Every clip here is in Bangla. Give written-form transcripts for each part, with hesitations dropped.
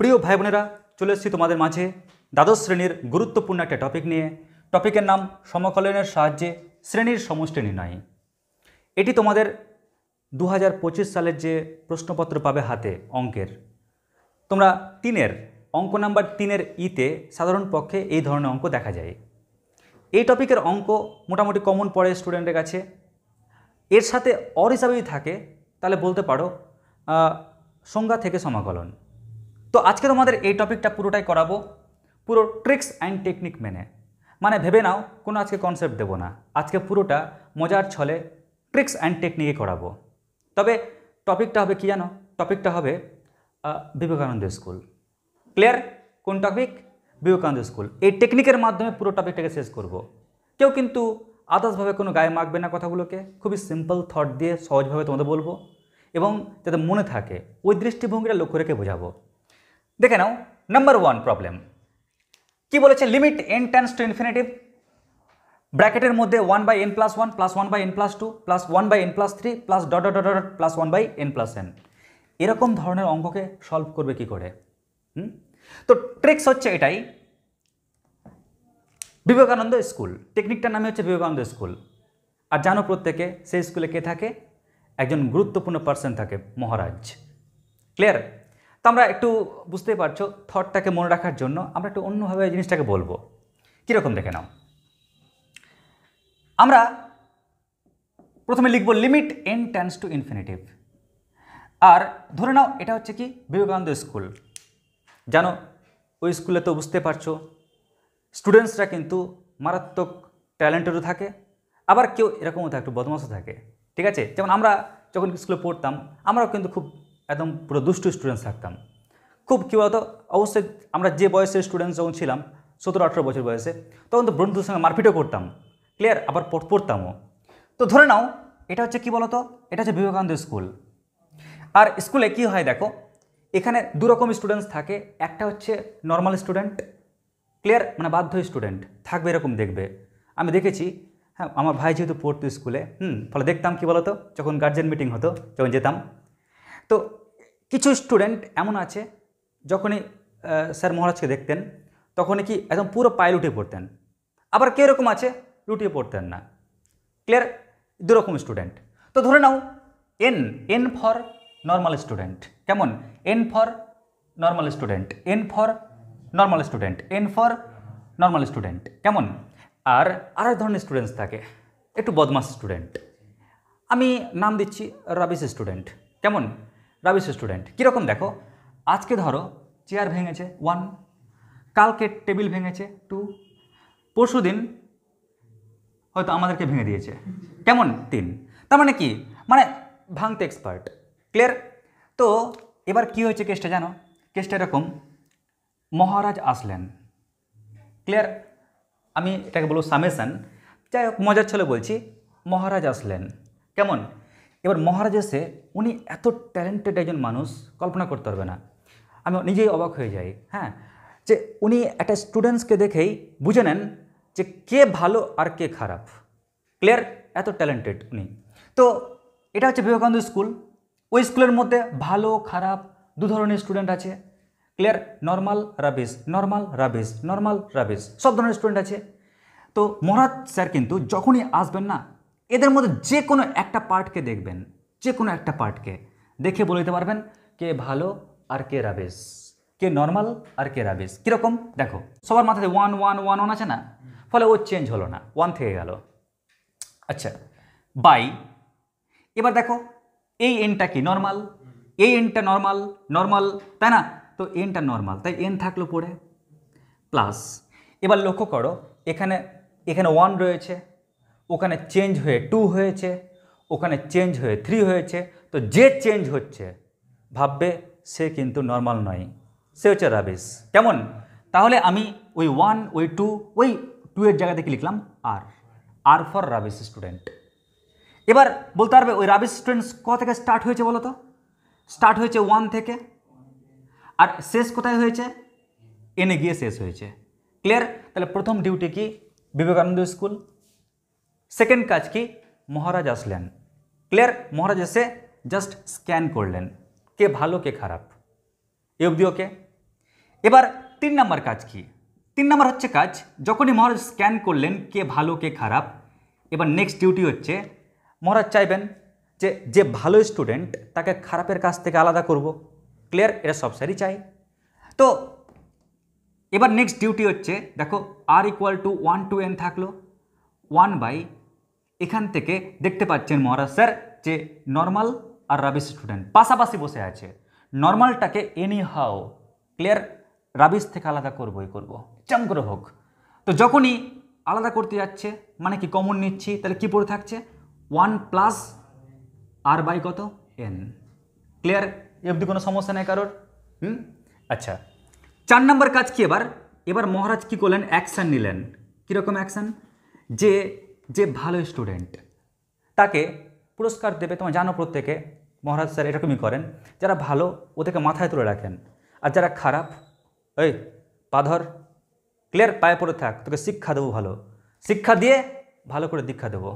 প্রিয় ভাই বোনেরা, চলে এসেছি তোমাদের মাঝে দ্বাদশ শ্রেণীর গুরুত্বপূর্ণ একটা টপিক নিয়ে। টপিকের নাম সমকলনের সাহায্যে শ্রেণীর সমষ্টি নির্ণয়। এটি তোমাদের 2025 সালের যে প্রশ্নপত্র পাবে হাতে অঙ্কের, তোমরা অঙ্ক নাম্বার 3-এর ইতে সাধারণ পক্ষে এই ধরনের অঙ্ক দেখা যায়। এই টপিকের অঙ্ক মোটামুটি কমন পড়ে স্টুডেন্টের কাছে। এর সাথে অর হিসাবেই থাকে, তাহলে বলতে পারো সংজ্ঞা থেকে সমাকলন। তো আজকে তোমাদের এই টপিকটা পুরোটাই করাবো পুরো ট্রিক্স অ্যান্ড টেকনিক মেনে। মানে ভেবে নাও কোনো আজকে কনসেপ্ট দেবো না, আজকে পুরোটা মজার ছলে ট্রিক্স অ্যান্ড টেকনিকে করাবো। তবে টপিকটা হবে কি জানো? টপিকটা হবে বিবেকানন্দ স্কুল। ক্লিয়ার? কোন টপিক? বিবেকানন্দ স্কুল। এই টেকনিকের মাধ্যমে পুরো টপিকটাকে শেষ করব। কেউ কিন্তু আদার্সভাবে কোনো গায়ে মাখবে না কথাগুলোকে, খুবই সিম্পল থট দিয়ে সহজভাবে তোমাদের বলবো এবং যাতে মনে থাকে ওই দৃষ্টিভঙ্গিটা লক্ষ্য রেখে বোঝাবো। দেখে নাও, নাম্বার 1 প্রবলেম কি বলেছে? Limit n tends to infinitive, ব্র্যাকেটের মধ্যে 1/n+1 plus 1/n+2 plus 1/n+3 plus dot dot dot plus 1/n+n। এরকম ধরনের অঙ্ককে সলভ করবে কি করে? তো ট্রিক্স হচ্ছে এটাই, বিবেকানন্দ স্কুল। টেকনিকটার নামে হচ্ছে বিবেকানন্দ স্কুল। আর জানো প্রত্যেকে সেই স্কুলে কে থাকে? একজন গুরুত্বপূর্ণ পার্সন থাকে, মহারাজ। ক্লিয়ার? তো আমরা একটু বুঝতেই পারছো, থটটাকে মনে রাখার জন্য আমরা একটু অন্যভাবে এই জিনিসটাকে বলবো। কীরকম দেখে নাও, আমরা প্রথমে লিখব limit n tends to infinitive. আর ধরে নাও এটা হচ্ছে কি বিবেকানন্দ স্কুল। জানো ওই স্কুলে তো বুঝতে পারছো স্টুডেন্টসরা কিন্তু মারাত্মক ট্যালেন্টেডও থাকে, আবার কেউ এরকমও থাকে, একটু বদমাশও থাকে। ঠিক আছে? যেমন আমরা যখন স্কুলে পড়তাম, আমরাও কিন্তু খুব একদম পুরো দুষ্টু স্টুডেন্টস থাকতাম। খুব কী বলতো, অবশ্যই আমরা যে বয়সের স্টুডেন্টস যখন ছিলাম 17-18 বছর বয়সে, তখন তো বন্ধুদের সঙ্গে মারপিটও করতাম। ক্লিয়ার? আবার পড়তামও। তো ধরে নাও এটা হচ্ছে কি বলতো, এটা হচ্ছে বিবেকানন্দ স্কুল। আর স্কুলে কি হয় দেখো, এখানে দু রকম স্টুডেন্টস থাকে। একটা হচ্ছে নর্মাল স্টুডেন্ট, ক্লিয়ার, মানে বাধ্য স্টুডেন্ট থাকবে, এরকম দেখবে। আমি দেখেছি, হ্যাঁ, আমার ভাই যেহেতু পড়তো স্কুলে, ফলে দেখতাম কি বলতো, যখন গার্জেন মিটিং হতো, যখন যেতাম, তো কিছু স্টুডেন্ট এমন আছে যখনই স্যার মহারাজকে দেখতেন তখনই কি একদম পুরো পায়ে লুটিয়ে পড়তেন। আবার কেউ এরকম আছে লুটিয়ে পড়তেন না। ক্লিয়ার? দুরকম স্টুডেন্ট। তো ধরে নাও এন ফর নর্মাল স্টুডেন্ট। কেমন? N for normal student, N for normal student, N for normal student. কেমন? আর আরেক ধরনের স্টুডেন্টস থাকে, একটু বদমাস স্টুডেন্ট। আমি নাম দিচ্ছি রাবিশ স্টুডেন্ট। কেমন? Rubbish student. কীরকম দেখো, আজকে ধরো চেয়ার ভেঙেছে 1, কালকে টেবিল ভেঙেছে 2, পরশু দিন হয়তো আমাদেরকে ভেঙে দিয়েছে কেমন 3। তার মানে কি? মানে ভাঙতে এক্সপার্ট। ক্লিয়ার? তো এবার কি হয়েছে কেসটা জানো? কেসটা এরকম, মহারাজ আসলেন। ক্লিয়ার? আমি এটাকে বলবো সামেশন, যাই হোক মজার ছলে বলছি, মহারাজ আসলেন। কেমন? এবার মহারাজ এসে উনি এত ট্যালেন্টেড একজন মানুষ, কল্পনা করতে পারবে না। আমি নিজেই অবাক হয়ে যাই, হ্যাঁ, যে উনি একটা স্টুডেন্টসকে দেখেই বুঝে নেন যে কে ভালো আর কে খারাপ। ক্লিয়ার? এত ট্যালেন্টেড উনি। তো এটা হচ্ছে বিবেকানন্দ স্কুল। ওই স্কুলের মধ্যে ভালো খারাপ দু ধরনের স্টুডেন্ট আছে। Clear? Normal rubbish, normal rubbish, normal rubbish, সব ধরনের স্টুডেন্ট আছে। তো মহারাজ স্যার কিন্তু যখনই আসবেন না, এদের মধ্যে যে কোনো একটা পার্টকে দেখবেন, যে কোনো একটা পার্টকে দেখে বলে দিতে পারবেন কে ভালো আর কে রাবিশ, কে নর্মাল আর কে রাবিশ। কীরকম দেখো, সবার মাথাতে 1 1 1 1 আছে না, ফলে ও চেঞ্জ হলো না, 1 থেকে গেল। আচ্ছা, বাই, এবার দেখো এই এনটা কি নর্মাল, এই এনটা নর্মাল, নর্মাল, তাই না? তো এনটা নর্মাল, তাই এন থাকলো পড়ে, প্লাস। এবার লক্ষ্য করো, এখানে 1 রয়েছে, ওখানে চেঞ্জ হয়ে 2 হয়েছে, ওখানে চেঞ্জ হয়ে 3 হয়েছে। তো যে চেঞ্জ হচ্ছে ভাববে সে কিন্তু নর্মাল নয়, সে হচ্ছে রাবিশ। কেমন? তাহলে আমি ওই 1 ওই 2 ওই 2 এর জায়গা থেকে লিখলাম আর ফর রাবিশ স্টুডেন্ট। এবার বলতে পারবে ওই রাবিশ স্টুডেন্টস কোথা থেকে স্টার্ট হয়েছে বলো তো? স্টার্ট হয়েছে 1 থেকে, আর শেষ কোথায় হয়েছে? এনে গিয়ে শেষ হয়েছে। ক্লিয়ার? তাহলে প্রথম ডিউটি কি? বিবেকানন্দ স্কুল। সেকেন্ড কাজ কি? মহারাজ আসলেন। ক্লিয়ার? মহারাজ এসে জাস্ট স্ক্যান করলেন কে ভালো কে খারাপ। এ অবধি ওকে? এবার 3 নম্বর কাজ কি? 3 নম্বর হচ্ছে কাজ, যখনই মহারাজ স্ক্যান করলেন কে ভালো কে খারাপ, এবার নেক্সট ডিউটি হচ্ছে মহারাজ চাইবেন যে যে ভালো স্টুডেন্ট তাকে খারাপের কাছ থেকে আলাদা করব। ক্লিয়ার? এটা সব স্যারই চাই। তো এবার নেক্সট ডিউটি হচ্ছে, দেখো আর ইকুয়াল টু 1 to n থাকলো 1 বাই, এখান থেকে দেখতে পাচ্ছেন মহারাজ স্যার যে নর্মাল আর রাবিশ স্টুডেন্ট পাশাপাশি বসে আছে। নর্মালটাকে এনি হাও ক্লিয়ার রাবিশ থেকে আলাদা করবই করব, চাম করে হোক। তো যখনই আলাদা করতে যাচ্ছে মানে কি কমন নিচ্ছি, তাহলে কি পড়ে থাকছে 1 প্লাস আর বাই কত n। ক্লিয়ার? এ অবধি কোনো সমস্যা নেই কারোর? আচ্ছা, 4 নম্বর কাজ কি? এবার মহারাজ কি করলেন, অ্যাকশান নিলেন। কীরকম অ্যাকশান? যে যে ভালো স্টুডেন্ট তাকে পুরস্কার দেবে। তোমরা জানো প্রত্যেকে মহারাজ স্যার এরকমই করেন, যারা ভালো ওদেরকে মাথায় তুলে রাখেন, আর যারা খারাপ এই পাধর ক্লিয়ার পায়ে পড়ে থাক, তোকে শিক্ষা দেবো, ভালো শিক্ষা দিয়ে ভালো করে দীক্ষা দেবো।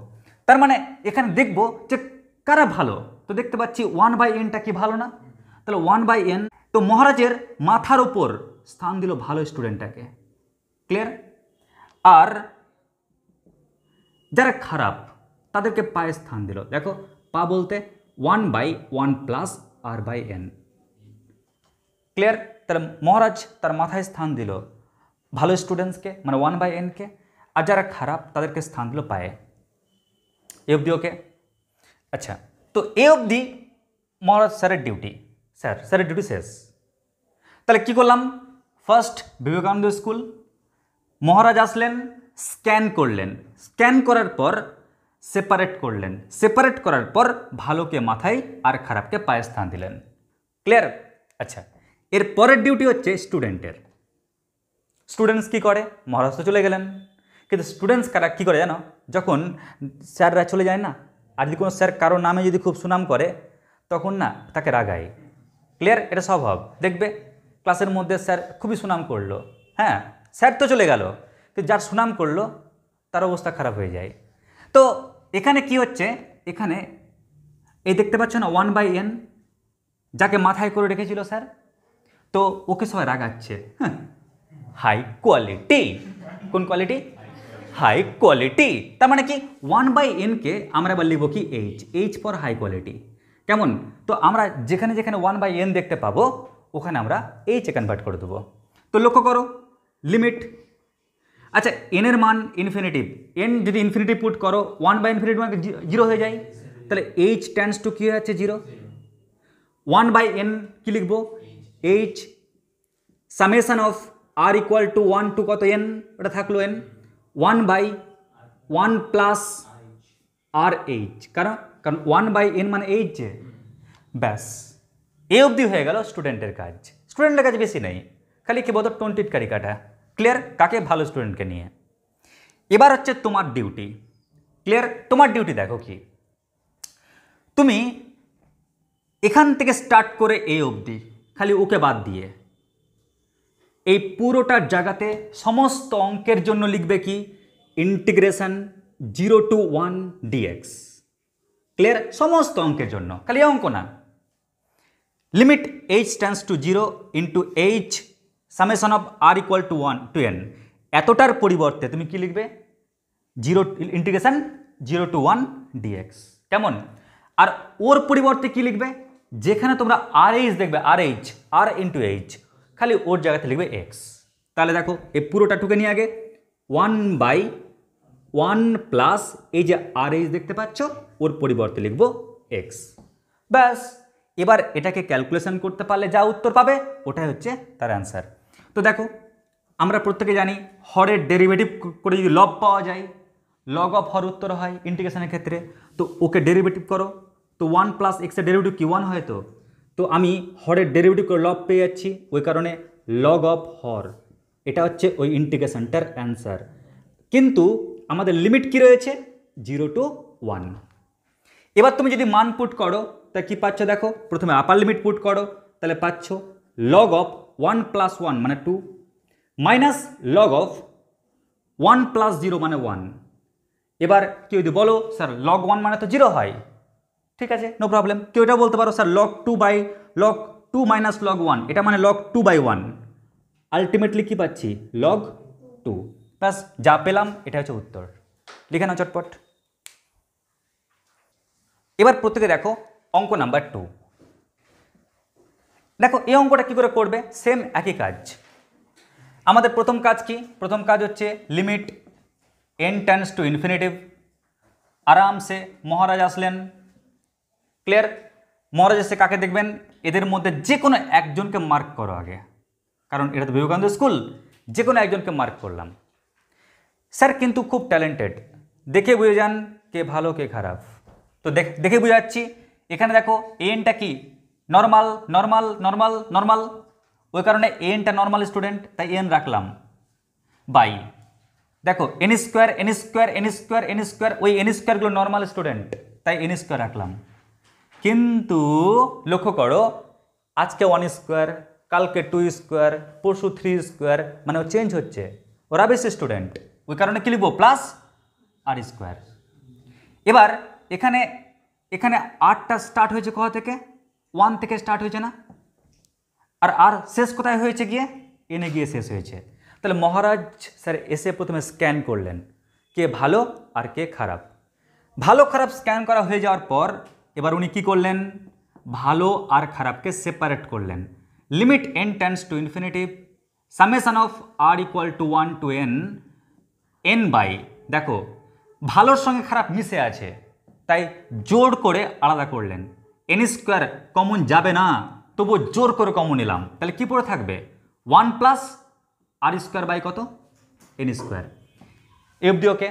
তার মানে এখানে দেখব যে কারা ভালো। তো দেখতে পাচ্ছি 1/n কি ভালো না? তাহলে 1/n, তো মহারাজের মাথার উপর স্থান দিল ভালো স্টুডেন্টটাকে। ক্লিয়ার? আর যারা খারাপ তাদেরকে পায়ে স্থান দিল। দেখো পা বলতে 1/1 প্লাস r/n। ক্লিয়ার? তাহলে মহারাজ তার মাথায় স্থান দিল ভালো স্টুডেন্টসকে মানে 1/n-কে, আর যারা খারাপ তাদেরকে স্থান দিল পায়ে। এ অবধি ওকে? আচ্ছা, তো এ অবধি মহারাজ স্যারের ডিউটি, স্যারের ডিউটি শেষ। তাহলে কি করলাম? ফার্স্ট বিবেকানন্দ স্কুল, মহারাজ আসলেন, স্ক্যান করলেন, স্ক্যান করার পর সেপারেট করলেন, সেপারেট করার পর ভালোকে মাথায় আর খারাপকে পায়ে স্থান দিলেন। ক্লিয়ার? আচ্ছা, এর পরের ডিউটি হচ্ছে স্টুডেন্টের। স্টুডেন্টস কি করে? মহারাজ তো চলে গেলেন, কিন্তু স্টুডেন্টস কারা কী করে জানো? যখন স্যাররা চলে যায় না, আর যদি কোনো স্যার কারো নামে যদি খুব সুনাম করে তখন না তাকে রাগায়। ক্লিয়ার? এটা স্বভাব। দেখবে ক্লাসের মধ্যে স্যার খুবই সুনাম করলো, হ্যাঁ স্যার তো চলে গেল, কিন্তু যার সুনাম করলো তার অবস্থা খারাপ হয়ে যায়। তো এখানে কি হচ্ছে, এখানে এই দেখতে পাচ্ছ না 1/n, যাকে মাথায় করে রেখেছিল স্যার, তো ওকে সবাই রাগাচ্ছে। হাই কোয়ালিটি, কোন কোয়ালিটি? High quality. তার মানে কি 1/n-কে আমরা এবার লিখব কি এইচ ফর হাই কোয়ালিটি। কেমন? তো আমরা যেখানে যেখানে 1/n দেখতে পাবো ওখানে আমরা এইচে কনভার্ট করে দেবো। তো লক্ষ্য করো লিমিট, আচ্ছা এনের মান ইনফিনিটিভ, এন যদি ইনফিনিটিভ পুট করো 1/∞ মানে 0 হয়ে যায়, তাহলে এইচ টেন্ডস টু কী হয়ে যাচ্ছে 0। 1/n কি লিখব? H summation of r equal to 1 to কত n, ওটা থাকলো n 1/1 প্লাস আর এইচ, কারণ 1/n মানে এইচ যে, ব্যাস এ অবধি হয়ে গেল স্টুডেন্টের কাজ। স্টুডেন্টের কাজ বেশি নেই, খালি কি বলতো টোন কারি কাটা। ক্লিয়ার? কাকে? ভালো স্টুডেন্টকে নিয়ে। এবার হচ্ছে তোমার ডিউটি। ক্লিয়ার? তোমার ডিউটি দেখো কি, তুমি এখান থেকে স্টার্ট করে এ অবধি খালি ওকে বাদ দিয়ে এই পুরোটার জায়গাতে সমস্ত অঙ্কের জন্য লিখবে কি ইন্টিগ্রেশন 0 to 1 dx। ক্লিয়ার? সমস্ত অঙ্কের জন্য, খালি অঙ্ক না। Limit h tends to 0 into h summation of r equal to 1 to n, এতটার পরিবর্তে তুমি কি লিখবে? 0 ইন্টিগ্রেশন 0 to 1 dx। কেমন? আর ওর পরিবর্তে কি লিখবে? যেখানে তোমরা RH দেখবে RH r ইন্টু h, খালি ওর জায়গাতে লিখবে x। তাহলে দেখো এই পুরোটা টুকে নিয়ে আগে 1/1 প্লাস এই যে RH দেখতে পাচ্ছ ওর পরিবর্তে লিখব x। ব্যাস এবার এটাকে ক্যালকুলেশন করতে পারলে যা উত্তর পাবে ওটাই হচ্ছে তার অ্যান্সার। তো দেখো আমরা প্রত্যেকে জানি হরের ডেরিভেটিভ করে যদি লব পাওয়া যায়, লগ অফ হর উত্তর হয় ইন্টিগ্রেশনের ক্ষেত্রে। তো ওকে ডেরিভেটিভ করো, তো 1 প্লাস এক্সের ডেরিভেটিভ কি 1 হয়, তো আমি হরের ডেরিভেটিভ করে লব পেয়ে যাচ্ছি, ওই কারণে লগ অফ হর, এটা হচ্ছে ওই ইন্টিগ্রেশনটার অ্যান্সার। কিন্তু আমাদের লিমিট কি রয়েছে? 0 to 1। এবার তুমি যদি মান পুট করো তা কি পাচ্ছ দেখো, প্রথমে আপার লিমিট পুট করো, তাহলে পাচ্ছ লগ অফ 1 প্লাস 1 মানে 2 মাইনাস লগ অফ 1 প্লাস 0 মানে 1। এবার কেউ যদি বলো স্যার লগ 1 মানে তো 0 হয়, ঠিক আছে নো প্রবলেম। কেউ এটা বলতে পারো স্যার লগ 2 মাইনাস লগ 1, এটা মানে লগ 2/1, আলটিমেটলি কি পাচ্ছি লগ 2, প্লাস যা পেলাম এটা হচ্ছে উত্তর। লিখে নাও চটপট। এবার প্রত্যেকে দেখো অঙ্ক নাম্বার 2। দেখো এই অঙ্কটা কি করে করবে, সেম একই কাজ। আমাদের প্রথম কাজ কি, প্রথম কাজ হচ্ছে limit n tends to infinitive. আরামসে মহারাজ আসলেন, ক্লিয়ার। মহারাজ এসে কাকে দেখবেন, এদের মধ্যে যে কোনো একজনকে মার্ক করো আগে, কারণ এটা তো বিবেকানন্দ স্কুল, যে কোনো একজনকে মার্ক করলাম। স্যার কিন্তু খুব ট্যালেন্টেড, দেখে বুঝে যান কে ভালো কে খারাপ। তো দেখে বুঝাচ্ছি, এখানে দেখো এনটা কি নর্মাল নর্মাল নর্মাল নর্মাল, ওই কারণে এনটা নর্মাল স্টুডেন্ট, তাই এন রাখলাম। বাই দেখো N square N square N square N square, ওই এন স্কোয়ারগুলো নর্মাল স্টুডেন্ট, তাই এন স্কোয়ার রাখলাম। কিন্তু লক্ষ্য করো আজকে 1 স্কোয়ার, কালকে 2 স্কোয়ার, পরশু 3 স্কোয়ার, মানে ও চেঞ্জ হচ্ছে, ওরা বেশি স্টুডেন্ট, ওই কারণে কি লিখবো প্লাস আর স্কোয়ার। এবার এখানে এখানে আরটা স্টার্ট হয়েছে কোথা থেকে, 1 থেকে স্টার্ট হয়েছে না, আর শেষ কোথায় হয়েছে গিয়ে এনে গিয়ে শেষ হয়েছে। তাহলে মহারাজ স্যার এসে প্রথমে স্ক্যান করলেন কে ভালো আর কে খারাপ। ভালো খারাপ স্ক্যান করা হয়ে যাওয়ার পর এবার উনি কি করলেন, ভালো আর খারাপকে সেপারেট করলেন। Limit n tends to infinitive summation of r equal to 1 to n by, দেখো ভালোর সঙ্গে খারাপ মিশে আছে তাই জোর করে আলাদা করলেন। n স্কোয়ার কমন যাবে না, তবুও জোর করে কমন নিলাম, তাহলে কি পড়ে থাকবে 1 প্লাস আর স্কোয়ার বাই কত n স্কোয়ার। এফডি ওকে।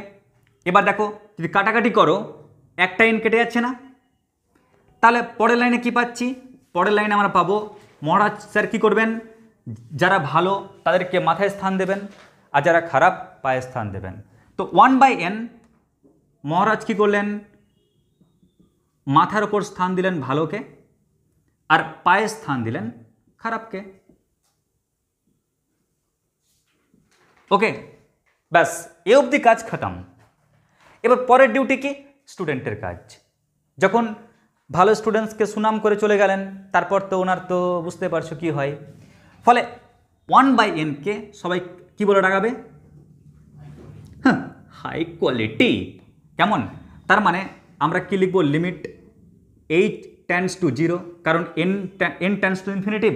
এবার দেখো যদি কাটাকাটি করো একটা n কেটে যাচ্ছে না, তাহলে পরের লাইনে কি পাচ্ছি, পরের লাইনে আমরা পাবো মহারাজ স্যার কি করবেন, যারা ভালো তাদেরকে মাথায় স্থান দেবেন আর যারা খারাপ পায়ে স্থান দেবেন। তো 1/n মহারাজ কি করলেন, মাথার ওপর স্থান দিলেন ভালোকে আর পায়ে স্থান দিলেন খারাপকে। ওকে ব্যাস এ অবধি কাজ খতম। এবার পরের ডিউটি কি, স্টুডেন্টের কাজ। যখন ভালো স্টুডেন্টসকে সুনাম করে চলে গেলেন, তারপর তো ওনার তো বুঝতে পারছো কি হয়, ফলে 1/n কে সবাই কি বলে ডাকাবে, হ্যাঁ হাই কোয়ালিটি। কেমন, তার মানে আমরা কি লিখবো, লিমিট h টেন্ডস টু 0, কারণ n টেন্ডস টু ইনফিনিটিভ,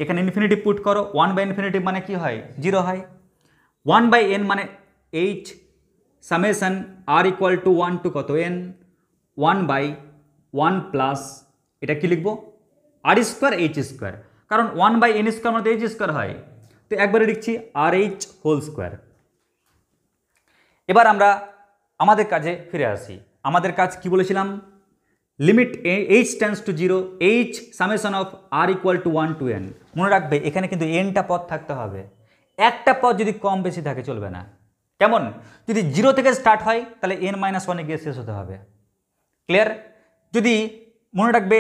এখানে ইনফিনিটিভ পুট করো, 1/ইনফিনিটিভ মানে কি হয় 0 হয়। 1/n মানে h summation r equal to 1 to কত n, 1/1 প্লাস এটা কি লিখবো আর স্কোয়ার এইচ স্কোয়ার, কারণ 1/n স্কোয়ার মানে এইচ স্কোয়ার হয়, তো একবারে লিখছি আর এইচ হোল স্কোয়ার। এবার আমরা আমাদের কাজে ফিরে আসি। আমাদের কাজ কি বলেছিলাম, limit h tends to 0 h summation of r equal to 1 to n। মনে রাখবে এখানে কিন্তু nটা পদ থাকতে হবে, একটা পদ যদি কম বেশি থাকে চলবে না। কেমন, যদি 0 থেকে স্টার্ট হয় তাহলে n-1 গিয়ে শেষ হতে হবে, ক্লিয়ার। যদি মনে রাখবে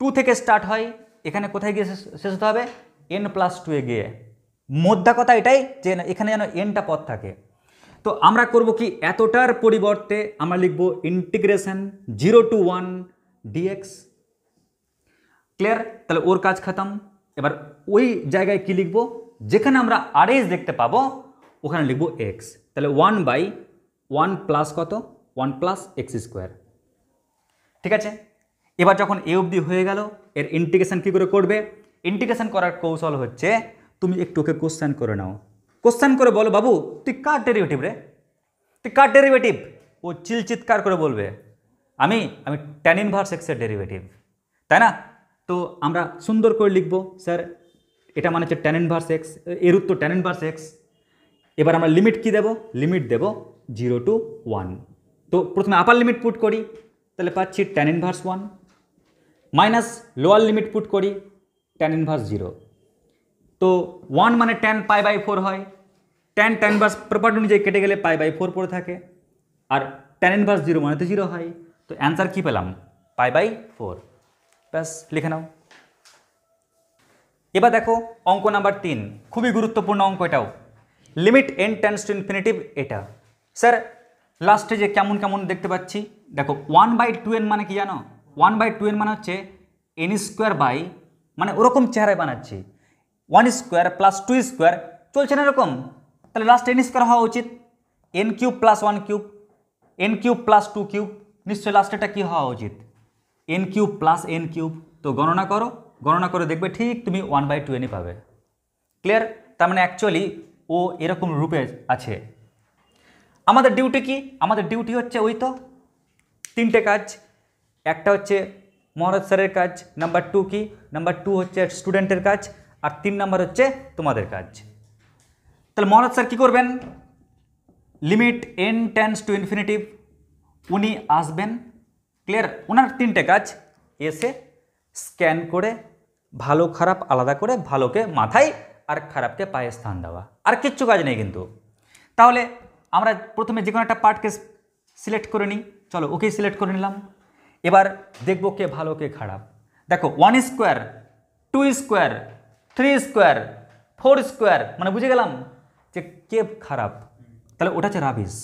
2 থেকে স্টার্ট হয়, এখানে কোথায় গিয়ে শেষ হতে হবে n+2 এ গিয়ে। মোদ্দা কথা এটাই যে এখানে যেন nটা পদ থাকে। তো আমরা করব কি, এতটার পরিবর্তে আমরা লিখব ইন্টিগ্রেশন 0 টু 1 dx, ক্লিয়ার। তাহলে ওর কাজ খতম। এবার ওই জায়গায় কি লিখব, যেখানে আমরা আরএস দেখতে পাবো ওখানে লিখব x, তাহলে 1/1 প্লাস কত 1 প্লাস এক্স স্কোয়ার। ঠিক আছে, এবার যখন এ অবধি হয়ে গেল, এর ইন্টিগ্রেশন কী করে করবে, ইন্টিগ্রেশন করার কৌশল হচ্ছে তুমি একটু ওকে কোশ্চেন করে নাও, কোশ্চেন করে বলো বাবু তুই কার ডেরিভেটিভ রে, তুই কার ডেরিভেটিভ, ও চিৎকার করে বলবে আমি tan ইনভার্স x এর ডেরিভেটিভ, তাই না। তো আমরা সুন্দর করে লিখব, স্যার এটা মানে হচ্ছে tan ইনভার্স x, এর উত্তর tan ইনভার্স x। এবার আমরা লিমিট কি দেব, লিমিট দেব 0 টু 1। তো প্রথমে আপার লিমিট পুট করি, তাহলে পাচ্ছি tan inverse 1 minus lower limit put করি tan ইনভার্স 0। তো 1 মানে tan π/4 হয়, tan ইনভার্স প্রপার্টি অনুযায়ী কেটে গেলে π/4 পড়ে থাকে, আর tan ইনভার্স 0 মানে তো 0 হয়। তো অ্যান্সার কী পেলাম π/4, ব্যাস লিখে নাও। এবার দেখো অঙ্ক নাম্বার 3, খুবই গুরুত্বপূর্ণ অঙ্ক এটাও, limit n tends to infinitive. এটা স্যার লাস্টে যে কেমন কেমন দেখতে পাচ্ছি, দেখো 1/2n মানে কি জানো, 1/2n মানে হচ্ছে n স্কোয়ার বাই, মানে ওরকম চেহারায় বানাচ্ছি, one square plus two square চলছে না এরকম, তাহলে লাস্ট এন স্কোয়ার হওয়া উচিত, n cube plus one cube, n cube plus two cube, নিশ্চয়ই লাস্টেরটা কী হওয়া উচিত, n cube plus n cube. তো গণনা করো, গণনা করে দেখবে ঠিক তুমি 1/2n পাবে। ক্লিয়ার? তার মানে অ্যাকচুয়ালি ও এরকম রূপে আছে। আমাদের ডিউটি কি? আমাদের ডিউটি হচ্ছে ওই তো তিনটে কাজ। একটা হচ্ছে মহারাজ স্যারের কাজ, নাম্বার 2 কি, নাম্বার 2 হচ্ছে স্টুডেন্টের কাজ, আর 3 নাম্বার হচ্ছে তোমাদের কাজ। তাহলে মহারাজ স্যার কী করবেন? Limit n tends to infinitive, উনি আসবেন। ক্লিয়ার? ওনার তিনটে কাজ, এসে স্ক্যান করে ভালো খারাপ আলাদা করে ভালোকে মাথায় আর খারাপকে পায়ে স্থান দেওয়া, আর কিচ্ছু কাজ নেই কিন্তু। তাহলে আমরা প্রথমে যে কোনো একটা পার্টকে সিলেক্ট করে নিই। চলো ওকেই সিলেক্ট করে নিলাম। এবার দেখব কে ভালো কে খারাপ। দেখো 1 স্কোয়ার, 2 স্কোয়ার, 3 স্কোয়ার, 4 স্কোয়ার, মানে বুঝে গেলাম যে কে খারাপ। তাহলে ওটা হচ্ছে রাবিশ।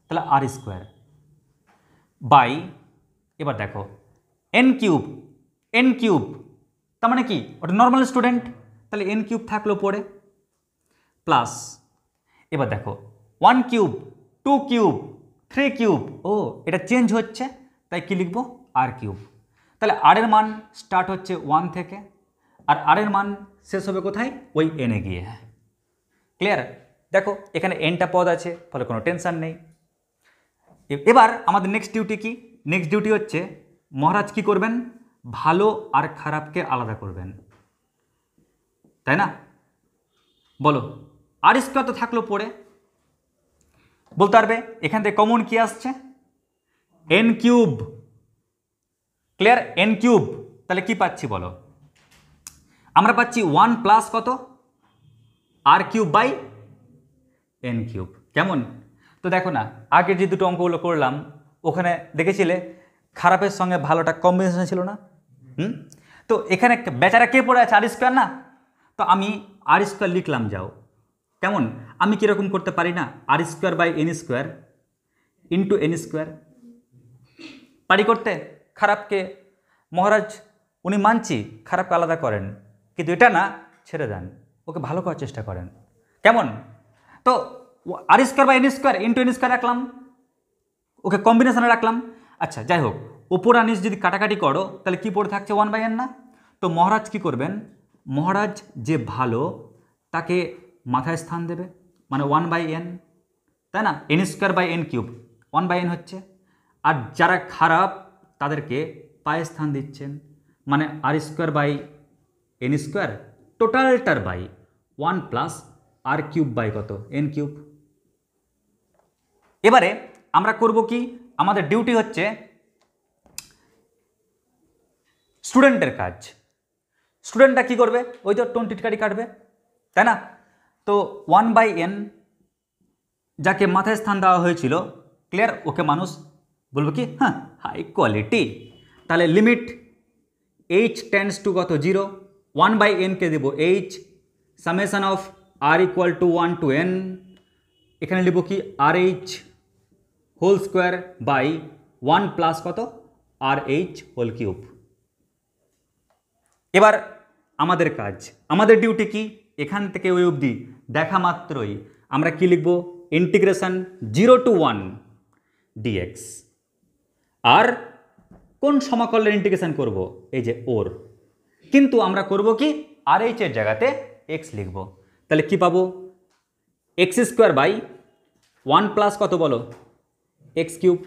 তাহলে আর স্কোয়ার বাই, এবার দেখো এন কিউব, এন কিউব তার মানে কি, ওটা নর্মাল স্টুডেন্ট, তাহলে এন কিউব থাকলো পড়ে, প্লাস এবার দেখো 1 কিউব, 2 কিউব, 3 কিউব, ও এটা চেঞ্জ হচ্ছে তাই কি লিখবো, আর কিউব। তাহলে আর এর মান স্টার্ট হচ্ছে 1 থেকে, আর আর এর মান শেষ হবে কোথায়, ওই এনে গিয়ে। ক্লিয়ার? দেখো এখানে এনটা পদ আছে, ফলে কোনো টেনশন নেই। এবার আমাদের নেক্সট ডিউটি কি? নেক্সট ডিউটি হচ্ছে মহারাজ কি করবেন, ভালো আর খারাপকে আলাদা করবেন, তাই না? বলো, আর স্কোয়ার তো থাকলো পড়ে, বলতে পারবে এখান থেকে কমন কি আসছে, N cube. Clear? N cube, তাহলে কি পাচ্ছি বলো, আমরা পাচ্ছি 1 প্লাস কত, আর কিউব বাই এন কিউব। কেমন? তো দেখো না, আগের যে দুটো অঙ্কগুলো করলাম ওখানে দেখেছিলে খারাপের সঙ্গে ভালোটা কম্বিনেশন ছিল না? তো এখানে বেচারা কে পড়ে আছে, আর স্কোয়ার না, তো আমি আর স্কোয়ার লিখলাম। যাও, কেমন? আমি কীরকম করতে পারি না, r square by n square into n square পারি করতে। খারাপকে মহারাজ উনি মানছি খারাপকে আলাদা করেন, কিন্তু এটা না, ছেড়ে দেন, ওকে ভালো করার চেষ্টা করেন। কেমন? তো r square by n square into n square রাখলাম, ওকে কম্বিনেশনে রাখলাম। আচ্ছা যাই হোক, ওপর আর নিচ যদি কাটাকাটি করো তাহলে কি পড়ে থাকছে, 1/n না? তো মহারাজ কি করবেন, মহারাজ যে ভালো তাকে মাথায় স্থান দেবে, মানে 1/n, তাই না? N square by n cube 1/n হচ্ছে, আর যারা খারাপ তাদেরকে পায়ে স্থান দিচ্ছেন, মানে r square by n square টোটালটার by 1 plus r cube by কত, এন কিউব। এবারে আমরা করব কি, আমাদের ডিউটি হচ্ছে স্টুডেন্টের কাজ। স্টুডেন্টটা কি করবে, ওই তো 20 টিটকারি কাটবে, তাই না? তো 1/n যাকে মাথায় স্থান দেওয়া হয়েছিল, ক্লিয়ার, ওকে মানুষ বলবো কি, হ্যাঁ হাই কোয়ালিটি। তাহলে লিমিট h টেন্ডস টু কত, 0, 1/n কে দেবো h, summation of r equal to 1 to n, এখানে লিখব কি r h whole square by 1 plus কত, আর এইচ হোল কিউব। এবার আমাদের কাজ, আমাদের ডিউটি কি, এখান থেকে ওই অবধি দেখা মাত্রই আমরা কি লিখব, ইন্টিগ্রেশন 0 to 1 dx। আর কোন সমাকলনের ইন্টিগ্রেশন করব, এই যে ওর, কিন্তু আমরা করব কি, আর এইচ এর জায়গাতে x লিখব। তাহলে কি পাবো, এক্স স্কোয়ার বাই 1 প্লাস কত বলো, এক্স কিউব।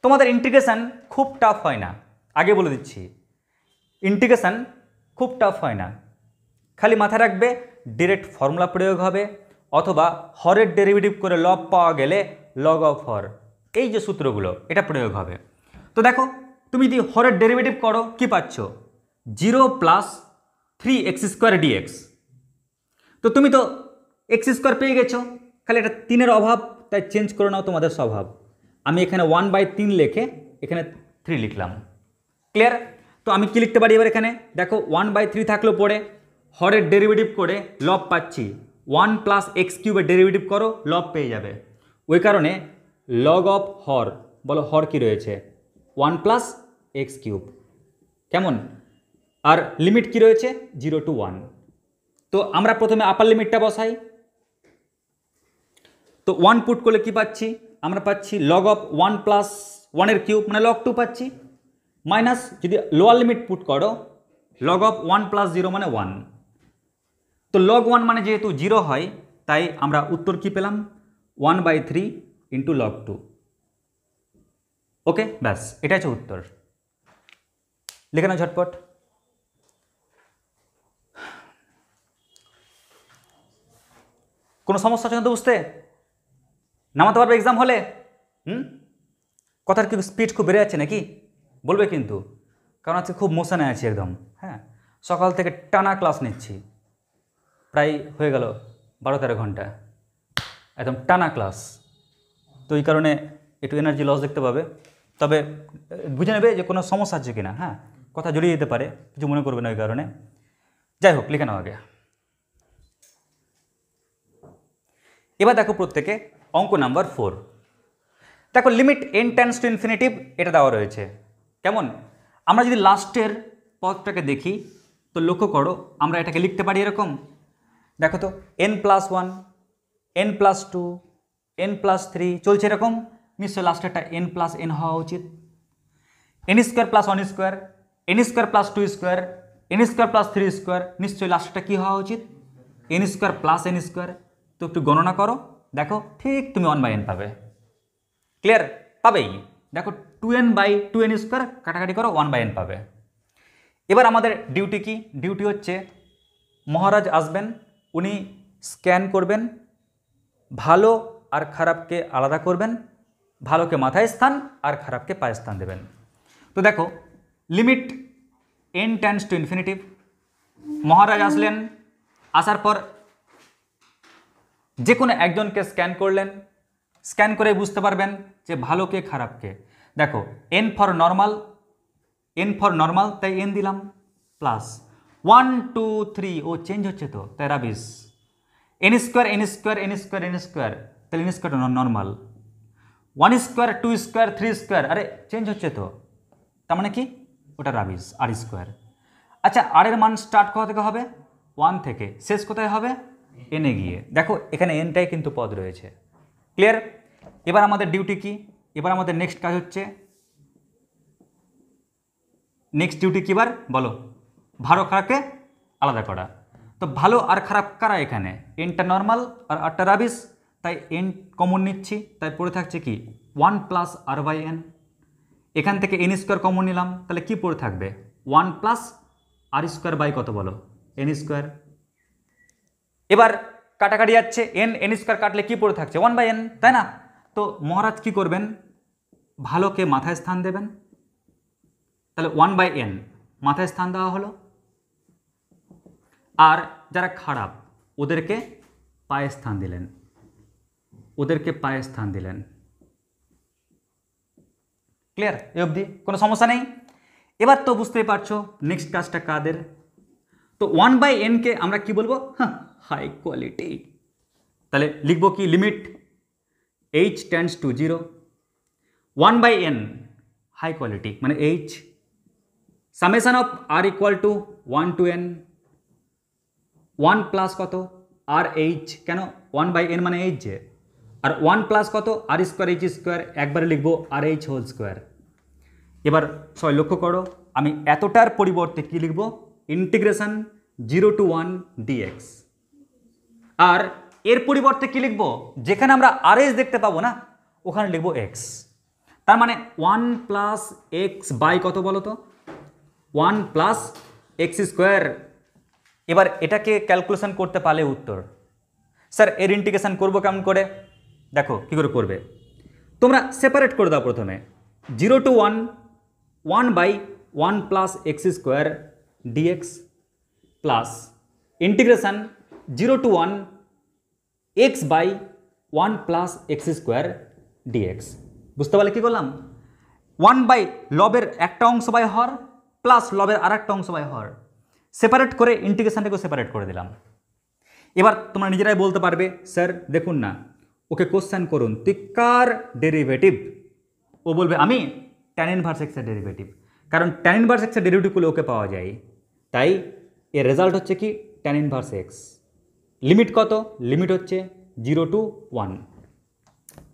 তোমাদের ইন্টিগ্রেশন খুব টাফ হয় না, আগে বলে দিচ্ছি, ইন্টিগ্রেশন খুব টাফ হয় না, খালি মাথায় রাখবে ডিরেক্ট ফর্মুলা প্রয়োগ হবে, অথবা হরের ডেরিভেটিভ করে লব পাওয়া গেলে লগ অফ হর, এই যে সূত্রগুলো এটা প্রয়োগ হবে। তো দেখো তুমি যদি হরের ডেরিভেটিভ করো কি পাচ্ছ, 0 প্লাস 3x স্কোয়ার ডিএক্স। তো তুমি তো এক্স স্কোয়ার পেয়ে গেছো, খালি এটা 3-এর অভাব, তাই চেঞ্জ করে নাও তোমাদের স্বভাব। আমি এখানে 1/3 লিখে এখানে 3 লিখলাম। ক্লিয়ার? তো আমি কি লিখতে পারি এবার, এখানে দেখো 1/3 থাকলো পড়ে, হরের ডেরিভেটিভ করে লব পাচ্ছি, 1 প্লাস এক্স কিউবের ডেরিভেটিভ করো লব পেয়ে যাবে, ওই কারণে লগ অফ হর, বলো হর কি রয়েছে, 1 প্লাস এক্স কিউব। কেমন? আর লিমিট কি রয়েছে, 0 to 1। তো আমরা প্রথমে আপার লিমিটটা বসাই। তো 1 পুট করলে কি পাচ্ছি, আমরা পাচ্ছি লগ অফ 1 প্লাস 1 কিউব মানে লগ 2 পাচ্ছি, মাইনাস যদি লোয়ার লিমিট পুট করো লগ অফ 1 প্লাস 0 মানে 1। তো লগ 1 মানে যেহেতু 0 হয় তাই আমরা উত্তর কি পেলাম 1/3 ইন্টু লগ 2। ওকে, ব্যাস এটা হচ্ছে উত্তর। লিখে নাও ঝটপট। কোনো সমস্যা আছে না তো বুঝতে? নামাতে পারবে এক্সাম হলে? কথার কি স্পিড খুব বেড়ে যাচ্ছে নাকি? বলবে কিন্তু, কারণ আজকে খুব মোশনে আছি একদম। হ্যাঁ, সকাল থেকে টানা ক্লাস নিচ্ছি, প্রায় হয়ে গেল 12-13 ঘন্টা একদম টানা ক্লাস। তো এই কারণে একটু এনার্জি লস দেখতে পাবে, তবে বুঝে নেবে যে কোনো সমস্যা আছে কিনা। হ্যাঁ, কথা জড়িয়ে যেতে পারে, কিছু মনে করবে না ওই কারণে। যাই হোক, লিখে নাও আগে। এবার দেখো প্রত্যেকে অঙ্ক নাম্বার 4। দেখো limit n tends to infinitive এটা দেওয়া রয়েছে। কেমন? আমরা যদি লাস্টের পদটাকে দেখি তো লক্ষ্য করো আমরা এটাকে লিখতে পারি এরকম। দেখো তো n+1, n+2, n+3 চলছে এরকম, নিশ্চয়ই লাস্টেরটা n+n হওয়া উচিত। n² + 1², n² + 2², n² + 3², নিশ্চয়ই লাস্টেরটা কী হওয়া উচিত n² + n²। তো একটু গণনা করো, দেখো ঠিক তুমি 1/n পাবে। ক্লিয়ার? পাবেই। দেখো 2n/2n² কাটাকাটি করো 1/n পাবে। এবার আমাদের ডিউটি কি? ডিউটি হচ্ছে মহারাজ আসবেন, উনি স্ক্যান করবেন, ভালো আর খারাপকে আলাদা করবেন, ভালোকে মাথায় স্থান আর খারাপকে পায়ে স্থান দেবেন। তো দেখো limit n tends to infinitive, মহারাজ আসলেন, আসার পর যে কোনো একজনকে স্ক্যান করলেন, স্ক্যান করে বুঝতে পারবেন যে ভালোকে খারাপকে। দেখো n ফর নর্মাল তাই n দিলাম, প্লাস 1 2 3 ও চেঞ্জ হচ্ছে তো তাই রাবিশ, n² তাহলে n² নর্মাল, 1² 2² 3² আরে চেঞ্জ হচ্ছে তো, তার মানে কি ওটা রাবিশ r²। আচ্ছা আর এর মান স্টার্ট কোথা থেকে হবে? 1 থেকে, শেষ কোথায় হবে? n এ গিয়ে। দেখো এখানে nটাই কিন্তু পদ রয়েছে। ক্লিয়ার? এবার আমাদের ডিউটি কি? এবার আমাদের নেক্সট কাজ হচ্ছে, নেক্সট ডিউটি কী বার বলো? ভালো খারাপকে আলাদা করা। তো ভালো আর খারাপ কারা এখানে? এনটা নর্মাল আর আরটা রাবিশ, তাই এন কমন নিচ্ছি, তাই পড়ে থাকছে কি 1 + r/n। এখান থেকে n² কমন নিলাম, তাহলে কি পড়ে থাকবে 1 + r² কত বলো? n²। এবার কাটাকাটি যাচ্ছে, n² কাটলে কি পড়ে থাকছে 1/n, তাই না? তো মহারাজ কি করবেন? ভালোকে মাথায় স্থান দেবেন, তাহলে 1/n মাথায় স্থান দেওয়া হলো, আর যারা খারাপ ওদেরকে পায়ে স্থান দিলেন, ক্লিয়ার? এ অবধি কোনো সমস্যা নেই? এবার তো বুঝতেই পারছো নেক্সট কাজটা কাদের। তো 1/n কে আমরা কি বলবো? High quality. তাহলে লিখবো কি? Limit h tends to 0, 1/n high quality মানে h, summation of r = 1 to n, 1 plus কত RH, কেন 1/n মানে h যে, আর 1 প্লাস কত r² একবারে লিখবো RH²। এবার সবাই লক্ষ্য করো আমি এতটার পরিবর্তে কি লিখবো? Integration 0 to 1 dx। আর এর পরিবর্তে কি লিখবো? যেখানে আমরা RH দেখতে পাবো না ওখানে লিখবো x। তার মানে 1 + x বাই কত বলো তো? 1 + x²। এবার এটাকে ক্যালকুলেশন করতে পারলে উত্তর। স্যার এর ইন্টিগ্রেশন করবো কেমন করে? দেখো কী করে করবে, তোমরা সেপারেট করে দাও প্রথমে 0 to 1 1/1 + x² dx plus integration 0 to 1 x/1 + x² dx। বুঝতে পারলে কী করলাম? 1 লবের একটা অংশ বাই হর প্লাস লবের আর একটা অংশ বাই হর, সেপারেট করে ইন্টিগ্রেশনটাকে সেপারেট করে দিলাম। এবার তোমরা নিজেরাই বলতে পারবে স্যার দেখুন না ওকে কোশ্চেন করুন তুই কার ডেরিভেটিভ? ও বলবে আমি tan ইনভার্স x এর ডেরিভেটিভ, কারণ tan ইনভার্স x এর ডেরিভেটিভ করলে ওকে পাওয়া যায়, তাই এর রেজাল্ট হচ্ছে কি ট্যান ইনভার্স এক্স। লিমিট কত? লিমিট হচ্ছে 0 to 1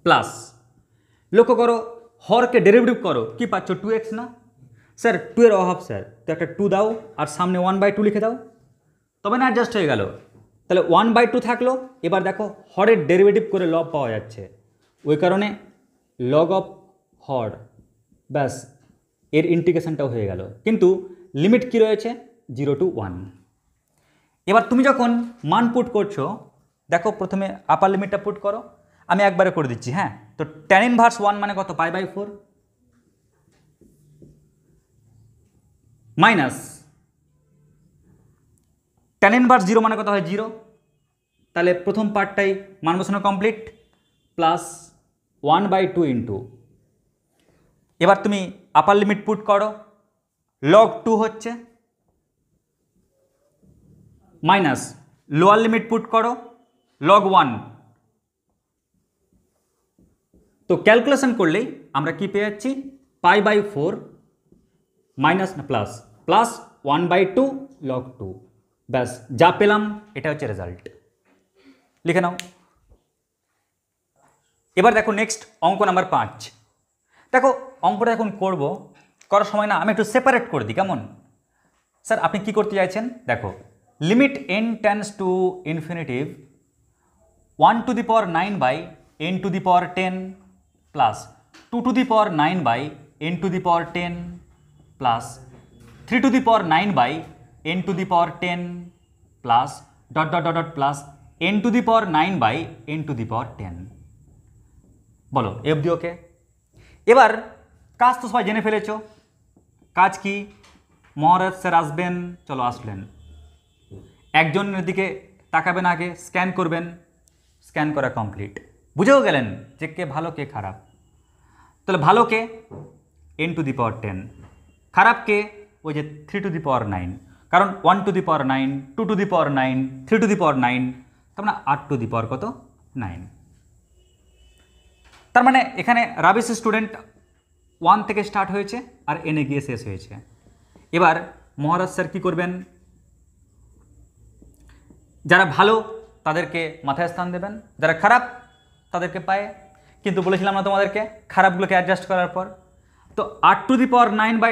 প্লাস, লক্ষ্য করো হরকে ডেরিভেটিভ করো, কি পাচ্ছ? 2x না স্যার? 2 এর অভাব স্যার, তো একটা 2 দাও আর সামনে 1/2 লিখে দাও, তবে না অ্যাডজাস্ট হয়ে গেল। তাহলে 1/2 থাকলো। এবার দেখো হরের ডেরিভেটিভ করে লব পাওয়া যাচ্ছে, ওই কারণে লগ অফ হর, ব্যাস এর ইন্টিগ্রেশনটাও হয়ে গেল। কিন্তু লিমিট কি রয়েছে? 0 to 1। এবার তুমি যখন মান পুট করছো, দেখো প্রথমে আপার লিমিটটা পুট করো, আমি একবারে করে দিচ্ছি। হ্যাঁ, তো ট্যান ইনভার্স 1 মানে কত? π/4 মাইনাস ট্যান ইনভার্স 0 মানে কত হয়? 0। তাহলে প্রথম পার্টটাই মান বসানো কমপ্লিট, প্লাস 1/2 ইন্টু, এবার তুমি আপার লিমিট পুট করো, লগ 2 হচ্ছে, মাইনাস লোয়ার লিমিট পুট করো, লগ 1। তো ক্যালকুলেশন করলেই আমরা কি পেয়ে যাচ্ছি? π/4 মাইনাস না প্লাস, প্লাস 1/2 লগ 2, ব্যাস যা পেলাম এটা হচ্ছে রেজাল্ট। লিখে নাও। এবার দেখো নেক্সট অঙ্ক নাম্বার 5। দেখো অঙ্কটা এখন করবো, করার সময় না আমি একটু সেপারেট করে দিই, কেমন? স্যার আপনি কি করতে চাইছেন? দেখো limit n tends to infinitive 1 to the power 9 by n to the power 10 plus 2 to the power 9 by n to the power 10 plus 3 to the power 9 by n to the power 10 plus dot dot dot dot plus n to the power 9 by n to the power 10। বলো এফ দি ওকে। এবার কাজ তো সবাই জেনে ফেলেছো, কাজ কি? মহারাজ স্যার আসবেন, চলো আসলেন, একজনের দিকে তাকাবেন, আগে স্ক্যান করবেন, স্ক্যান করা কমপ্লিট, বুঝেও গেলেন যে কে ভালো কে খারাপ। তাহলে ভালো কে? n to the power 10, খারাপ কে? ওই যে 3 to the power 9, কারণ 1 to the power 9, 2 to the power 9, 3 to the power 9, তার মানে 8 to the power কত? 9। তার মানে এখানে রাবিশ স্টুডেন্ট 1 থেকে স্টার্ট হয়েছে আর এনে গিয়ে শেষ হয়েছে। এবার মহারাজ স্যার কী করবেন? যারা ভালো তাদেরকে মাথায় স্থান দেবেন, যারা খারাপ তাদেরকে পায়ে। কিন্তু বলেছিলাম না তোমাদেরকে খারাপগুলোকে অ্যাডজাস্ট করার পর, তো 8 to the power 9 by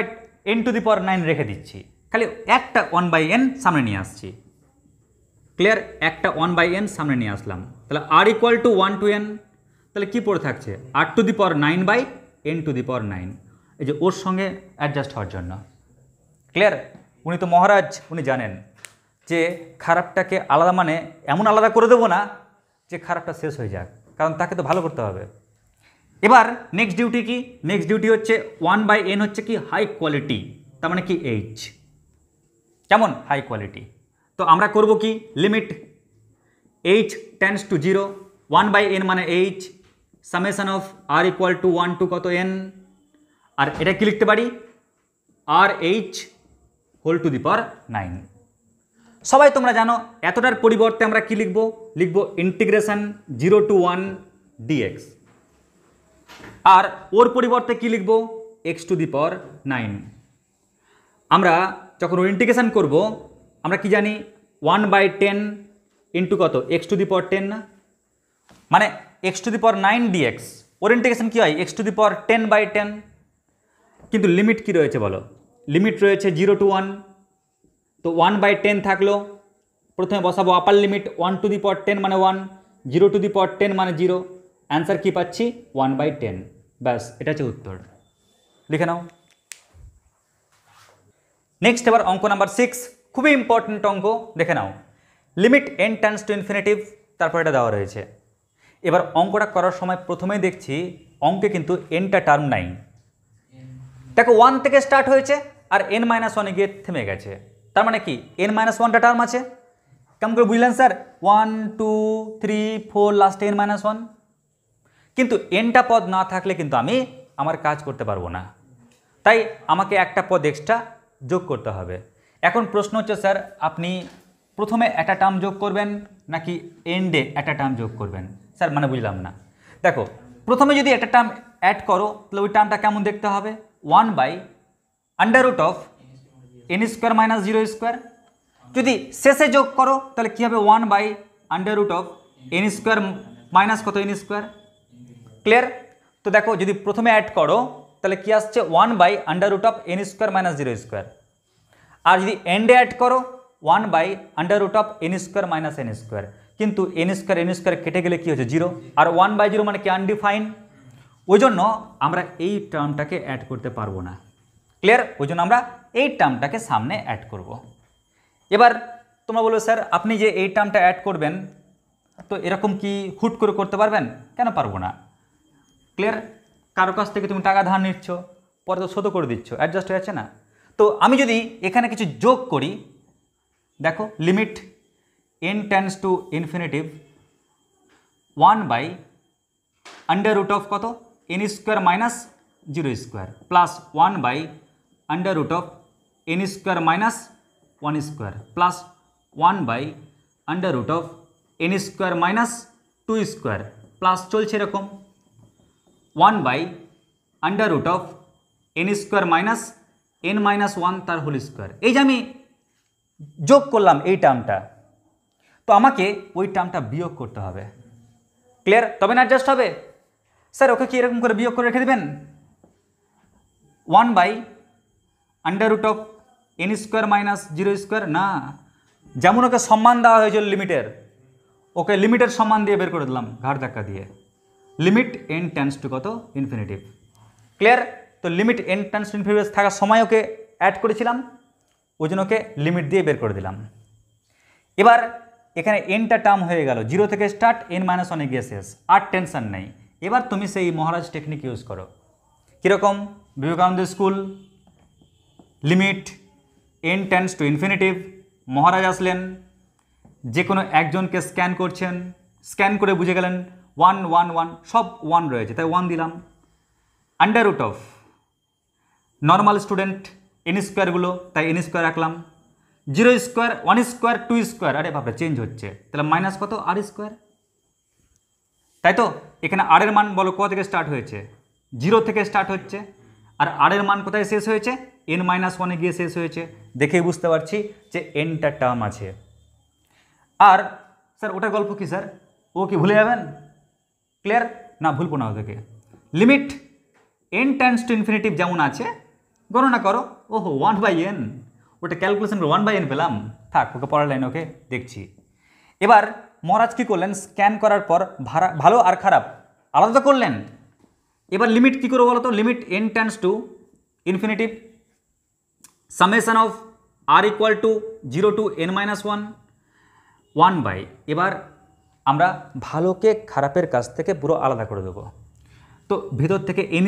n to the power 9 রেখে দিচ্ছি, খালি একটা 1/n সামনে নিয়ে আসছি। ক্লিয়ার? একটা 1/n সামনে নিয়ে আসলাম, তাহলে r equal to 1 to n, তাহলে কী পড়ে থাকছে? 8 to the power 9 by n to the power 9, এই যে ওর সঙ্গে অ্যাডজাস্ট হওয়ার জন্য। ক্লিয়ার? উনি তো মহারাজ, উনি জানেন যে খারাপটাকে আলাদা মানে এমন আলাদা করে দেবো না যে খারাপটা শেষ হয়ে যাক, কারণ তাকে তো ভালো করতে হবে। এবার নেক্সট ডিউটি কি? নেক্সট ডিউটি হচ্ছে 1/n হচ্ছে কি? হাই কোয়ালিটি, তার মানে কি? h, কেমন? High quality. তো আমরা করব কি? Limit h tends to 0, 1/n মানে h, summation of r equal to 1 to কত n, আর এটা কি লিখতে পারি? RH whole to the power 9। সবাই তোমরা জানো এতটার পরিবর্তে আমরা কি লিখব? লিখব ইন্টিগ্রেশন 0 to 1 dx, আর ওর পরিবর্তে কি লিখব? x to the power 9। আমরা যখন ওর ইন্টিগ্রেশন করব আমরা কি জানি? 1/10 ইন্টু কত? x টু দি পাওয়ার 10 না, মানে x to the power 9 dx, ওর ইন্টিগ্রেশন কী হয়? x to the power 10/10। কিন্তু লিমিট কি রয়েছে বলো? লিমিট রয়েছে 0 to 1, তো 1/10 থাকলো, প্রথমে বসাবো আপার লিমিট 1 to the power 10 মানে 1, 0 to the power 10 মানে 0, অ্যান্সার কী পাচ্ছি? 1/10। ব্যাস এটা হচ্ছে উত্তর, লিখে নাও। নেক্সট এবার অঙ্ক নাম্বার 6, খুবই ইম্পর্টেন্ট অঙ্ক, দেখে নাও। Limit n tends to infinitive, তারপর এটা দেওয়া রয়েছে। এবার অঙ্কটা করার সময় প্রথমেই দেখছি অঙ্কে কিন্তু nটা টার্ম নাই। দেখো 1 থেকে স্টার্ট হয়েছে আর n-1 গিয়ে থেমে গেছে, তার মানে কি? n-1টা টার্ম আছে। কেমন করে বুঝলেন স্যার? 1 2 3 4 লাস্টে n-1, কিন্তু nটা পদ না থাকলে কিন্তু আমি আমার কাজ করতে পারবো না, তাই আমাকে একটা পদ এক্সট্রা যোগ করতে হবে। এখন প্রশ্ন হচ্ছে স্যার আপনি প্রথমে একটা টার্ম যোগ করবেন নাকি এন্ডে একটা টার্ম যোগ করবেন? স্যার মানে বুঝলাম না। দেখো প্রথমে যদি একটা টার্ম অ্যাড করো তাহলে ওই টার্মটা কেমন দেখতে হবে? 1/√n² - 0²। যদি শেষে যোগ করো তাহলে কী হবে 1/√n² মাইনাস কত n²। ক্লিয়ার? তো দেখো যদি প্রথমে অ্যাড করো তাহলে কি আসছে 1/√n² মাইনাস 0²। আর যদি এন্ডে অ্যাড করো 1/√n² মাইনাস n²। কিন্তু n² কেটে গেলে কি হচ্ছে 0, আর 1/0 মানে কি আনডিফাইন। ওই জন্য আমরা এই টার্মটাকে অ্যাড করতে পারবো না। ক্লিয়ার? ওই জন্য আমরা এই টার্মটাকে সামনে অ্যাড করব। এবার তোমরা বলো স্যার আপনি যে এই টার্মটা অ্যাড করবেন তো এরকম কি হুট করে করতে পারবেন? কেন পারবো না? ক্লিয়ার? কারো কাছ থেকে তুমি টাকা ধার নিচ্ছ, পরে তো শোধ করে দিচ্ছ, অ্যাডজাস্ট হয়ে যাচ্ছে না। তো আমি যদি এখানে কিছু যোগ করি, দেখো limit n tends to infinitive 1/√of কত n² minus 0² plus 1/√n² minus 1² plus 1/√n² minus 2² plus চলছে এরকম 1/√n² মাইনাস n-1 তার হোল স্কোয়ার। এই যে আমি যোগ করলাম এই টার্মটা, তো আমাকে ওই টার্মটা বিয়োগ করতে হবে। ক্লিয়ার? তবে না অ্যাডজাস্ট হবে। স্যার ওকে কি এরকম করে বিয়োগ করে রেখে দেবেন 1/√n² মাইনাস 0²? না, যেমন ওকে সম্মান দেওয়া হয়েছিল লিমিটের, ওকে লিমিটের সম্মান দিয়ে বের করে দিলাম ঘাড় ধাক্কা দিয়ে। লিমিট n টেন্ডস টু কত ইনফিনিটিভ। ক্লিয়ার? তো limit n tends to infinitive থাকার সময় ওকে অ্যাড করেছিলাম, ওই জন্য ওকে লিমিট দিয়ে বের করে দিলাম। এবার এখানে nটা টার্ম হয়ে গেল, 0 থেকে স্টার্ট n-1 গিয়ে শেষ, আর টেনশন নেই। এবার তুমি সেই মহারাজ টেকনিক ইউজ করো। কীরকম? Vivekananda school, limit n tends to infinitive, মহারাজ আসলেন, যে কোনো একজনকে স্ক্যান করছেন, স্ক্যান করে বুঝে গেলেন 1 1 1 সব 1 রয়েছে, তাই 1 দিলাম। আন্ডাররুট নর্মাল স্টুডেন্ট n² তাই n² রাখলাম। 0², 1², 2², আরে বাপরে চেঞ্জ হচ্ছে, তাহলে মাইনাস কত r²। তাই তো এখানে r এর মান বলো কোথা থেকে স্টার্ট হয়েছে? 0 থেকে স্টার্ট হচ্ছে, আর r এর মান কোথায় শেষ হয়েছে? n-1 গিয়ে শেষ হয়েছে। দেখেই বুঝতে পারছি যে nটা টার্ম আছে। আর স্যার ওটা গল্প কি স্যার, ও কি ভুলে যাবেন? ক্লিয়ার? না, ভুলবো না ওদেরকে। Limit n tends to infinitive যেমন আছে গণনা করো। ওহো 1/n, ওটা ক্যালকুলেশন করে 1/n পেলাম, থাক ওকে পরের লাইন ওকে দেখছি। এবার মহারাজ কী করলেন? স্ক্যান করার পর ভালো আর খারাপ আলাদা করলেন। এবার লিমিট কী করবো বলো তো? Limit n tends to infinitive summation of r = 0 to n-1 1/, এবার আমরা ভালোকে খারাপের কাছ থেকে পুরো আলাদা করে দেবো। তো ভেতর থেকে n²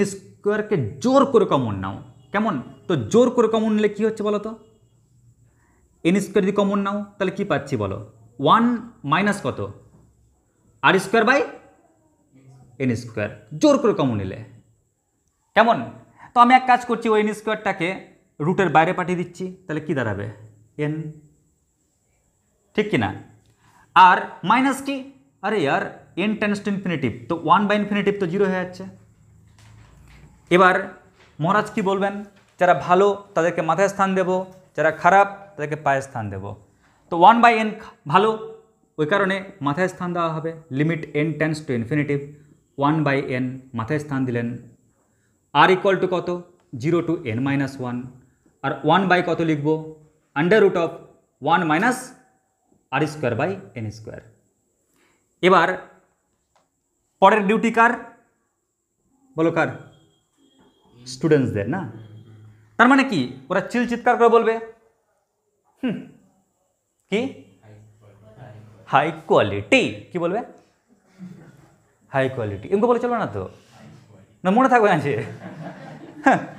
জোর করে কমন নাও। কেমন? তো জোর করে কমন নিলে কী হচ্ছে বলো তো? n² যদি কমন নাও তাহলে কি পাচ্ছি বলো? 1 মাইনাস কত r²/n², জোর করে কমন নিলে। কেমন? তো আমি এক কাজ করছি, ওই n²টাকে রুটের বাইরে পাঠিয়ে দিচ্ছি, তাহলে কি দাঁড়াবে? n, ঠিক কি না? আর মাইনাস কি? আরে ইয়ার n টেন্ডস টু ইনফিনিটিভ, তো 1/∞ তো 0 হয়ে যাচ্ছে। এবার মহারাজ কি বলবেন? যারা ভালো তাদেরকে মাথায় স্থান দেব, যারা খারাপ তাদেরকে পায়ে স্থান দেব। তো 1/n ভালো, ওই কারণে মাথায় স্থান দেওয়া হবে। Limit n tends to infinitive 1/n মাথায় স্থান দিলেন। r = কত? 0 to n-1, আর 1/, কত লিখব? √1 মাইনাস r²/n²। এবার পরের ডিউটি কার বলো? কার? স্টুডেন্টসদের না? তার মানে কি ওরা চিৎকার করে বলবে কি? High quality. কি বলবে? High quality. এমনি বলে চলো না তো, না মনে থাকবে না যে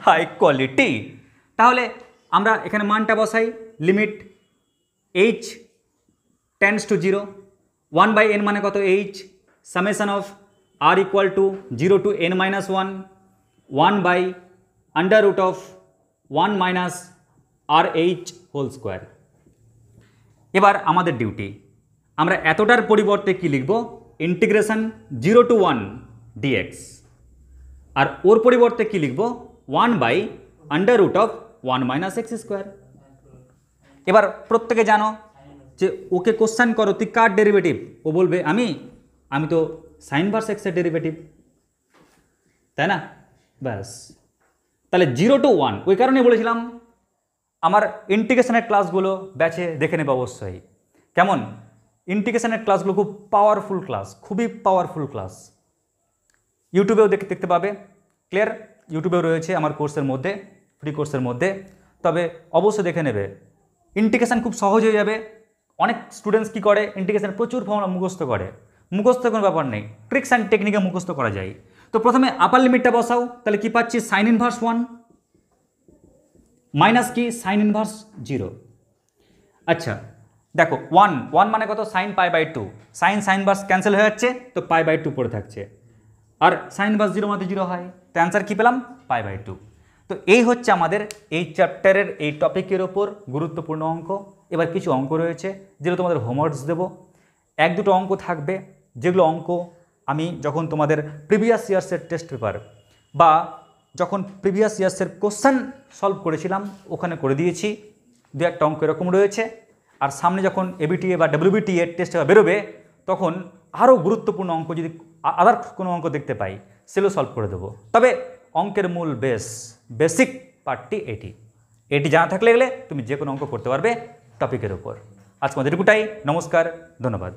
হাই কোয়ালিটি। তাহলে আমরা এখানে মানটা বসাই। Limit h tends to 0, 1/n মানে কত? h, summation of r = 0 to n-1 1/√1 minus rh whole square. এবার আমাদের ডিউটি, আমরা এতটার পরিবর্তে কি লিখব? ইন্টিগ্রেশন 0 to 1 dx, আর ওর পরিবর্তে কি লিখব? 1/√1 মাইনাস x²। এবার প্রত্যেকে জানো যে ওকে কোশ্চেন করো তুই কার ডেরিভেটিভ, ও বলবে আমি তো সাইন ভার্স এক্সের ডেরিভেটিভ, তাই না? ব্যাস, তাহলে 0 to 1, ওই কারণে বলেছিলাম আমার ইন্টিগ্রেশনের ক্লাসগুলো ব্যাচে দেখে নেবে অবশ্যই। কেমন? ইন্টিগ্রেশনের ক্লাসগুলো খুব পাওয়ারফুল ক্লাস, খুবই পাওয়ারফুল ক্লাস। ইউটিউবেও দেখতে পাবে, ক্লিয়ার? ইউটিউবেও রয়েছে আমার কোর্সের মধ্যে, ফ্রি কোর্সের মধ্যে, তবে অবশ্যই দেখে নেবে। ইন্টিগ্রেশন খুব সহজ হয়ে যাবে। অনেক স্টুডেন্টস কী করে, ইন্টিগ্রেশন প্রচুর ফর্মুলা মুখস্থ করে, মুখস্থ কোনো ব্যাপার নেই, ট্রিক্স অ্যান্ড টেকনিকে মুখস্থ করা যায়। তো প্রথমে আপার লিমিটটা বসাও, তাহলে কি পাচ্ছি, সাইন ইনভার্স 1 মাইনাস কি সাইন ইনভার্স 0। আচ্ছা দেখো 1 মানে কত, সাইন π/2, সাইন ভার্স ক্যান্সেল হয়ে যাচ্ছে, তো π/2 পড়ে থাকছে, আর সাইন ভার্স 0 মানে 0 হয়, তো অ্যান্সার কী পেলাম, π/2। তো এই হচ্ছে আমাদের এই চ্যাপ্টারের এই টপিকের ওপর গুরুত্বপূর্ণ অঙ্ক। এবার কিছু অঙ্ক রয়েছে যেগুলো তোমাদের হোমওয়ার্কস দেবো, 1-2টো অঙ্ক থাকবে, যেগুলো অঙ্ক আমি যখন তোমাদের প্রিভিয়াস ইয়ার্সের টেস্ট পেপার বা যখন প্রিভিয়াস ইয়ার্সের কোশ্চেন সলভ করেছিলাম ওখানে করে দিয়েছি, 2-1টা অঙ্ক এরকম রয়েছে। আর সামনে যখন এবিটিএ বা ডব্লিউবিটিএ টেস্ট বেরোবে তখন আরও গুরুত্বপূর্ণ অঙ্ক যদি আদার কোনো অঙ্ক দেখতে পাই সেগুলো সলভ করে দেবো। তবে অঙ্কের মূল বেসিক পার্টটি এটি জানা থাকলে গেলে তুমি যে কোনো অঙ্ক করতে পারবে টপিকের উপর। আজকে আমাদের এটুকুটাই, নমস্কার, ধন্যবাদ।